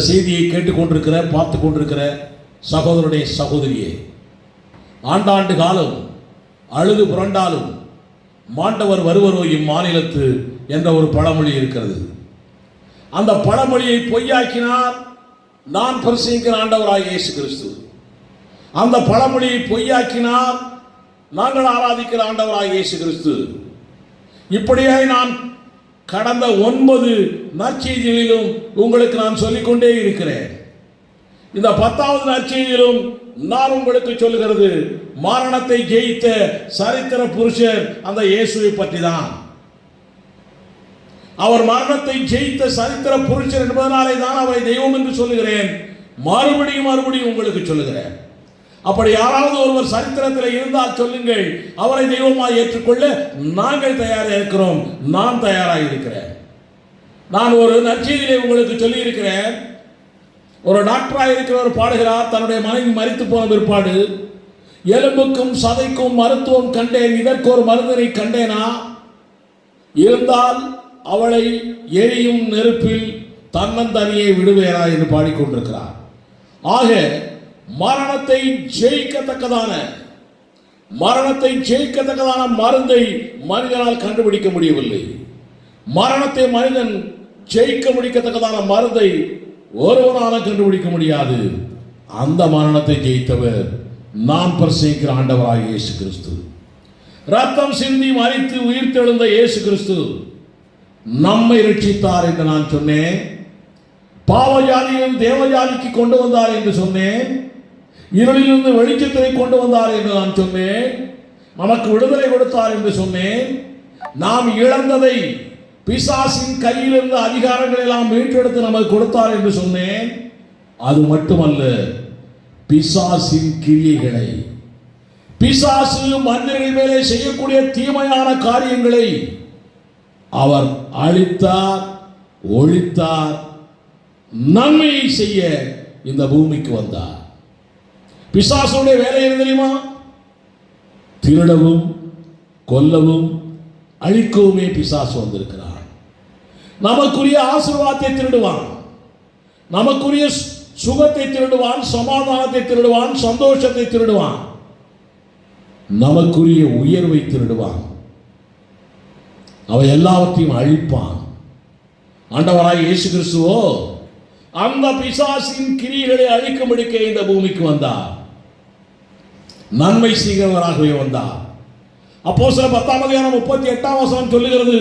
செய்தியை கேட்டுக்கொண்டிருக்கிற பார்த்து கொண்டிருக்கிற சகோதரனுடைய சகோதரியே, ஆண்டாண்டு காலம் அழுது புரண்டாலும் மாண்டவர் வருவரோ இம்மாநிலத்து என்ற ஒரு பழமொழி இருக்கிறது. அந்த பழமொழியை பொய்யாக்கினார் நான் பிரசங்கிக்கிற ஆண்டவராகிய இயேசு கிறிஸ்து. அந்த பழமொழியை பொய்யாக்கினார் நாங்கள் ஆராதிக்கிற ஆண்டவராகிய இயேசு கிறிஸ்து. இப்படியே நான் கடந்த 9 நற்செய்திகளிலும் உங்களுக்கு நான் சொல்லிக்கொண்டே இருக்கிறேன். இந்த 10வது நற்செய்தியிலும் நான் உங்களுக்கு சொல்லுகிறது மரணத்தை ஜெயித்த சரித்திர புருஷர் அந்த இயேசுவை பற்றி தான். அவர் மரணத்தை ஜெயித்த சரித்திர புருஷர் என்பதனாலே தான் அவரை தெய்வம் என்று சொல்லுகிறேன். மறுபடியும் உங்களுக்கு சொல்லுகிறேன். அப்படி யாராவது ஒருவர் சரித்திரத்தில் இருந்தால் சொல்லுங்கள், அவரை தெய்வமாக ஏற்றுக்கொள்ள நாங்கள் தயாராக இருக்கிறோம். நான் தயாராக இருக்கிறேன். நான் ஒரு நற்செய்தியிலே உங்களுக்கு சொல்லி இருக்கிறேன். ஒரு டாக்டராக இருக்கிறவர் பாடுகிறார், தன்னுடைய மனைவி மரித்து போன பிற்பாடு எலும்புக்கும் சதைக்கும் மருத்துவம் கண்டேன், இதற்கு ஒரு மருந்தினை கண்டேனா, இருந்தால் அவளை எரியும் நெருப்பில் தன்னந்தனியை விடுவேனா என்று பாடிக்கொண்டிருக்கிறார். ஆக மரணத்தை ஜெயிக்கத்தக்கதான மருந்தை மனிதனால் கண்டுபிடிக்க முடியவில்லை. மரணத்தை மனிதன் ஜெயிக்க முடிக்கத்தக்கதான மருந்தை ஒருவனால கண்டுபிடிக்க முடியாது. அந்த மரணத்தை ஜெயித்தவர் நாம் பிரசங்கிக்கிற ஆண்டவராகிய இயேசு கிறிஸ்து. ரத்தம் சிந்தி மரித்து உயிர்த்தெழுந்த இயேசு கிறிஸ்து நம்மை ரட்சித்தார் என்று நான் சொன்னேன். பாவஜாதியும் தேவஜாதிக்கு கொண்டு வந்தார் என்று சொன்னேன். இருளிலிருந்து வெளிச்சத்தை கொண்டு வந்தார் என்று நான் சொன்னேன். நமக்கு விடுதலை கொடுத்தார் என்று சொன்னேன். நாம் இழந்ததை, பிசாசின் கையில் இருந்த அதிகாரங்களை எல்லாம் மீட்டெடுத்து நமக்கு கொடுத்தார் என்று சொன்னேன். அது மட்டுமல்ல, பிசாசின் கிரியைகளை, பிசாசு மனிதர்கள் மேலே செய்யக்கூடிய தீமையான காரியங்களை அவர் அழித்தார், ஒழித்தார். நன்மையை செய்ய இந்த பூமிக்கு வந்தார். பிசாசுடைய வேலை என்ன தெரியுமா? திருடவும் கொல்லவும் அழிக்கவுமே பிசாசு வந்திருக்கிறார். நமக்குரிய ஆசீர்வாதத்தை திருடுவான், நமக்குரிய சுகத்தை திருடுவான், சமாதானத்தை திருடுவான், சந்தோஷத்தை திருடுவான், நமக்குரிய உயர்வை திருடுவான். அவை எல்லாவற்றையும் அழிப்பான். ஆண்டவராய் இயேசு கிறிஸ்துவோ அந்த பிசாசின் கிரியைகளை அழிக்கும்படிக்க இந்த பூமிக்கு வந்தார். நன்மை செய்கிறவராகவே வந்தார். அப்போஸ்தலர் 10:38 சொல்லுகிறது,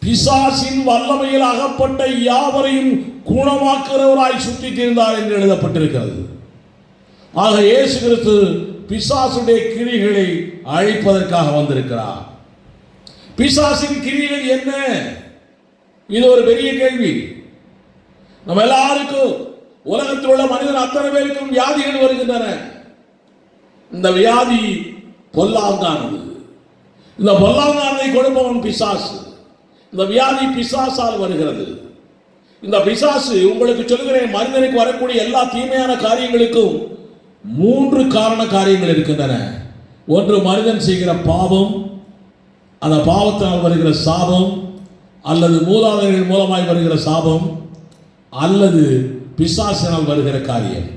பிசாசின் வல்லமையில் அகப்பட்ட யாவரையும் குணமாக்குகிறவராய் சுற்றி தீர்ந்தார் என்று எழுதப்பட்டிருக்கிறது. ஆக இயேசு கிறிஸ்து பிசாசுடைய கிரியைகளை அழிப்பதற்காக வந்திருக்கிறார். பிசாசின் கிரியைகள் என்ன? இது ஒரு பெரிய கேள்வி. நம்ம எல்லாருக்கும், உலகத்தில் உள்ள மனிதன் அத்தனை பேருக்கும் வியாதிகள் வருகின்றன. இந்த வியாதி பொல்லாங்கானது. இந்த பொல்லாங்கானதை கொடுப்பவன் பிசாசு. இந்த வியாதி பிசாசால் வருகிறது. இந்த பிசாசு, உங்களுக்கு சொல்லுகிறேன், மனிதனுக்கு வரக்கூடிய எல்லா தீமையான காரியங்களுக்கும் 3 காரண காரியங்கள் இருக்கின்றன. ஒன்று மனிதன் செய்கிற பாவம், அந்த பாவத்தினால் வருகிற சாபம், அல்லது மூதாதையர்கள் மூலமாய் வருகிற சாபம், அல்லது பிசாசினால் வருகிற காரியம்.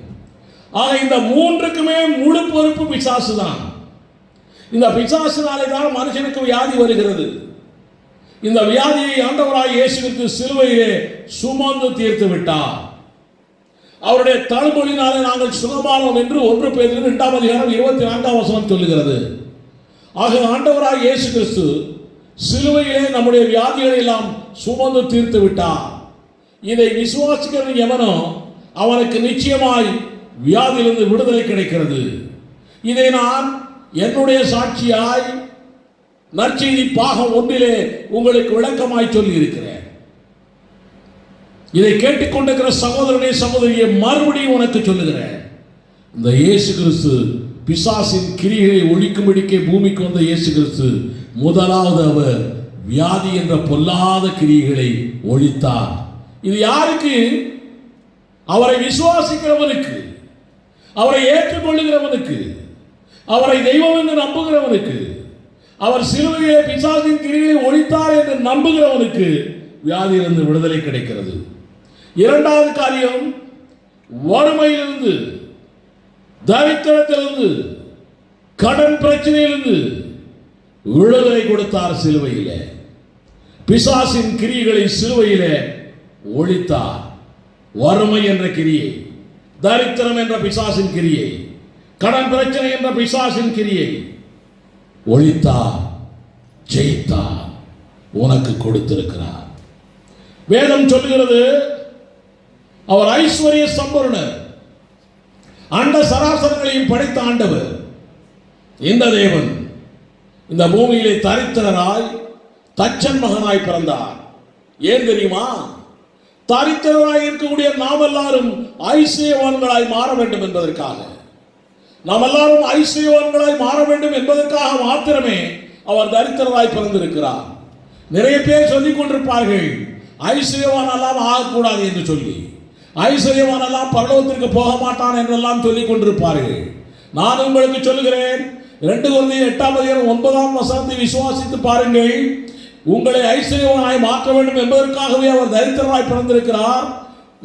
ஆக இந்த 3க்குமே முழு பொறுப்பு பிசாசு தான். இந்த பிசாசினாலே தான் மனுஷனுக்கு வியாதி வருகிறது. இந்த வியாதியை ஆண்டவராய் இயேசு கிறிஸ்து சிலுவையிலே சுமந்து தீர்த்து விட்டார். அவருடைய தழும்புகளினாலே நாங்கள் சுகமானோம் என்று 1 பேதுரு 2:24 சொல்லுகிறது. ஆக ஆண்டவராய் இயேசு கிறிஸ்து சிலுவையிலே நம்முடைய வியாதிகளை எல்லாம் சுமந்து தீர்த்து விட்டார். இதை விசுவாசிக்கிற எவனோ அவனுக்கு நிச்சயமாய் வியாதியிலிருந்து விடுதலை கிடைக்கிறது. இதை நான் என்னுடைய சாட்சியாய் நற்செய்தி பாகம் 1 உங்களுக்கு விளக்கமாய் சொல்லி இருக்கிறேன். இதை கேட்டுக்கொண்டிருக்கிற சகோதரனே சகோதரியை மறுபடியும் உனக்கு சொல்லுகிறேன். இந்த இயேசு கிறிஸ்து பிசாசின் கிரியைகளை ஒழிக்கும்படிக்கே பூமிக்கு வந்த இயேசு கிறிஸ்து முதலாவது அவர் வியாதி என்ற பொல்லாத கிரியைகளை ஒழித்தார். இது யாருக்கு? அவரை விசுவாசிக்கிறவனுக்கு, அவரை ஏற்றுக்கொள்ளுகிறவனுக்கு, அவரை தெய்வம் என்று நம்புகிறவனுக்கு, அவர் சிலுவையிலே பிசாசின் கிரியைகளை ஒழித்தார் என்று நம்புகிறவனுக்கு வியாதியிலிருந்து விடுதலை கிடைக்கிறது. இரண்டாவது காரியம், வறுமையிலிருந்து, தரித்திரத்திலிருந்து, கடன் பிரச்சனையிலிருந்து விடுதலை கொடுத்தார் சிலுவையிலே. பிசாசின் கிரியைகளை சிலுவையிலே ஒழித்தார். வறுமை என்ற கிரியை, தரித்திரம் என்ற பிசாசின் கிரியை, கடன் பிரச்சனை என்ற பிசாசின் கிரியை ஒழித்தார், ஜெயித்தார், உனக்கு கொடுத்திருக்கிறார். வேதம் சொல்லுகிறது, அவர் ஐஸ்வர்ய சம்பூர்ணர், அண்ட சராசரங்களையும் படைத்த ஆண்டவர். இந்த தேவன் இந்த பூமியிலே தரித்திரராய் தச்சன் மகனாய் பிறந்தார். ஏன் தெரியுமா? தரித்திரராய் இருக்கக்கூடிய நாம் எல்லாரும் ஐஸ்வர்யவான்களாய் மாற வேண்டும் என்பதற்காக, நாம் எல்லாரும் ஐஸ்வர்யவான்களாய் மாற வேண்டும் என்பதற்காக மாத்திரமே அவர் தரித்திரராய் பிறந்திருக்கிறார். நிறைய பேர் சொல்லிக் கொண்டிருப்பார்கள், ஐஸ்வர்யவான் எல்லாம் ஆகக்கூடாது என்று சொல்லி, ஐஸ்வர்யவான் எல்லாம் பரலோகத்திற்கு போக மாட்டான் என்றெல்லாம் சொல்லிக் கொண்டிருப்பார்கள். நான் உங்களுக்கு சொல்லுகிறேன், 2 கொரிந்தியர் 8:9 விசுவாசித்து பாருங்கள். உங்களை ஐஸ்வர்யவானாய் மாற்ற வேண்டும் என்பதற்காகவே அவர் தரித்திரராய் பிறந்திருக்கிறார்.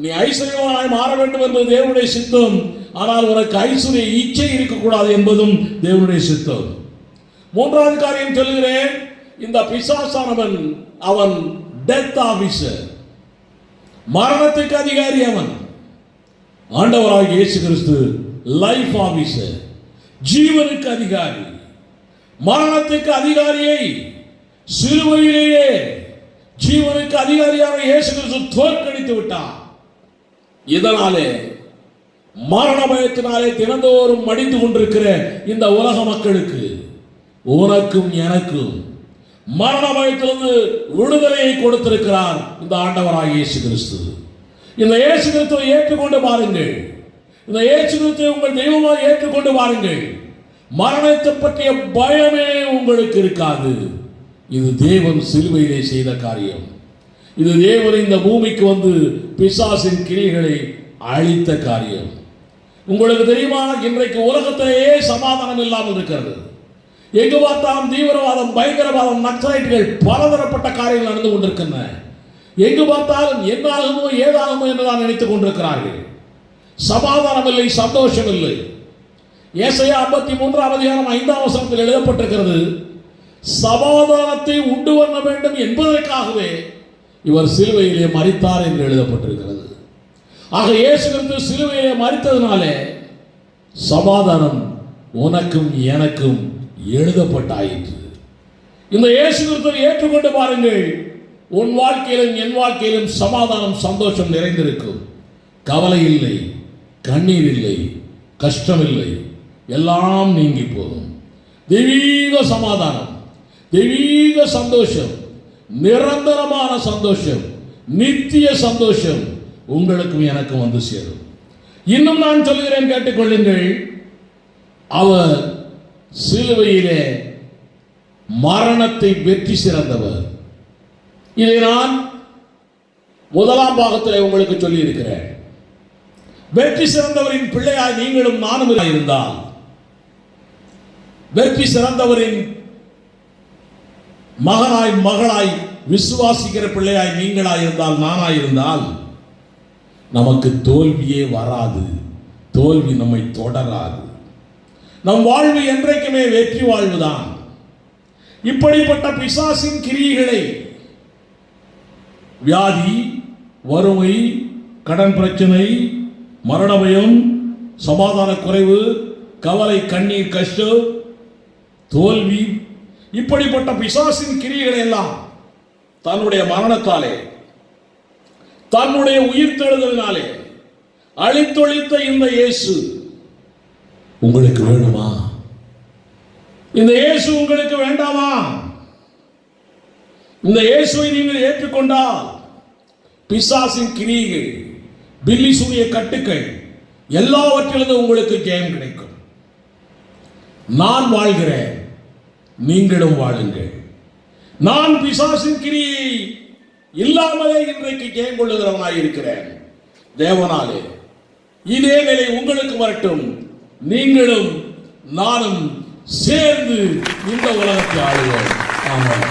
நீ ஐஸ்வர்யவானாய் மாற வேண்டும் என்பது தேவனுடைய சித்தம். ஆனால் உனக்கு ஐஸ்வர்ய இச்சை இருக்கக்கூடாது என்பதும் தேவனுடைய சித்தம். மூன்றாவது காரியம் சொல்கிறேன், இந்த பிசாசானவன் அவன் டெத் ஆபீசர், மரணத்துக்கு அதிகாரி. அவன் ஆண்டவராகிய இயேசு கிறிஸ்து லைஃப் ஆபீசர், ஜீவனுக்கு அதிகாரி. மரணத்துக்கு அதிகாரியை சிலுவையிலேயே ஜீவனுக்கு அதிகாரியாக இயேசு கிறிஸ்து தோற்கடித்து விட்டார். இதனாலே மரண பயத்தினாலே தினந்தோறும் மடிந்து கொண்டிருக்கிற இந்த உலக மக்களுக்கு, உனக்கும் எனக்கும் மரண பயத்திலிருந்து விடுதலையை கொடுத்திருக்கிறார் இந்த ஆண்டவராகிய இயேசு கிறிஸ்து. இந்த இயேசு கிறிஸ்துவை ஏற்றுக்கொண்டு பாருங்கள். இந்த இயேசு கிறிஸ்துவை உங்கள் தெய்வமாக ஏற்றுக்கொண்டு பாருங்கள். மரணத்தை பற்றிய பயமே உங்களுக்கு இருக்காது. இது தேவன் சிலுவையிலே செய்த காரியம். இது தேவன் இந்த பூமிக்கு வந்து பிசாசின் கிரியைகளை அழித்த காரியம். உங்களுக்கு தெரியுமா, இன்றைக்கு உலகத்திலேயே சமாதானம் இல்லாமல் இருக்கிறது. எங்கு பார்த்தாலும் தீவிரவாதம், பயங்கரவாதம், நக்சலைட்டுகள், பலதரப்பட்ட காரியங்கள் நடந்து கொண்டிருக்கின்றன. எங்கு பார்த்தாலும் என்ன ஆகுமோ ஏதாகுமோ என்றுதான் நினைத்துக் கொண்டிருக்கிறார்கள். சமாதானம் இல்லை, சந்தோஷம் இல்லை. ஏசாயா 53:5 எழுதப்பட்டிருக்கிறது, சமாதானத்தை உண்டு பண்ண வேண்டும் என்பதற்காகவே இவர் சிலுவையிலே மரித்தார் என்று எழுதப்பட்டிருக்கிறது. ஆக இயேசு கிறிஸ்து சிலுவையிலே மரித்ததினாலே சமாதானம் உனக்கும் எனக்கும் எழுதப்பட்டாயிற்று. இந்த இயேசு கிறிஸ்துவை ஏற்றுக்கொண்டு பாருங்கள். உன் வாழ்க்கையிலும் என் வாழ்க்கையிலும் சமாதானம், சந்தோஷம் நிறைந்திருக்கும். கவலை இல்லை, கண்ணீர் இல்லை, கஷ்டம் இல்லை, எல்லாம் நீங்கி போகும். தெய்வீக சமாதானம், தெய்வீக சந்தோஷம், நிரந்தரமான சந்தோஷம், நித்திய சந்தோஷம் உங்களுக்கும் எனக்கும் வந்து சேரும். இன்னும் நான் சொல்கிறேன், கேட்டுக்கொள்ளுங்கள். அவர் சிலுவையிலே மரணத்தை வெற்றி சிறந்தவர். இதை நான் முதலாம் பாகத்தில் உங்களுக்கு சொல்லி இருக்கிறேன். வெற்றி சிறந்தவரின் பிள்ளையாய் நீங்களும் நானும் இருந்தால், வெற்றி சிறந்தவரின் மகனாய் மகளாய் விசுவாசிக்கிற பிள்ளையாய் நீங்களாய் இருந்தால், நானாய் இருந்தால், நமக்கு தோல்வியே வராது. தோல்வி நம்மை தொடராது. நம் வாழ்வு என்றைக்குமே வெற்றி வாழ்வுதான். இப்படிப்பட்ட பிசாசின் கிரியைகளை, வியாதி, வறுமை, கடன் பிரச்சனை, மரண பயம், சமாதான குறைவு, கவலை, கண்ணீர், கஷ்டம், தோல்வி, இப்படிப்பட்ட பிசாசின் கிரியைகளை எல்லாம் தன்னுடைய மரணத்தாலே, தன்னுடைய உயிர்த்தெழுதலினாலே அழித்தொழித்த இந்த இயேசு உங்களுக்கு வேணுமா? இந்த இயேசு உங்களுக்கு வேண்டாமா? இந்த இயேசுவை நீங்கள் ஏற்றுக்கொண்டால் பிசாசின் கிரியைகள், பில்லிசூனிய கட்டுக்கள் எல்லாவற்றிலிருந்து உங்களுக்கு ஜெயம் கிடைக்கும். நான் வாழ்கிறேன், நீங்களும் வாழுங்கள். நான் பிசாசின் கிரியை இல்லாமலே இன்றைக்கு ஜெயம் கொள்ளுகிறவனாய் இருக்கிறேன். தேவனாலே இதே நிலை உங்களுக்கு வரட்டும். நீங்களும் நானும் சேர்ந்து இந்த உலகத்தை ஆளுவோம். ஆமாம்.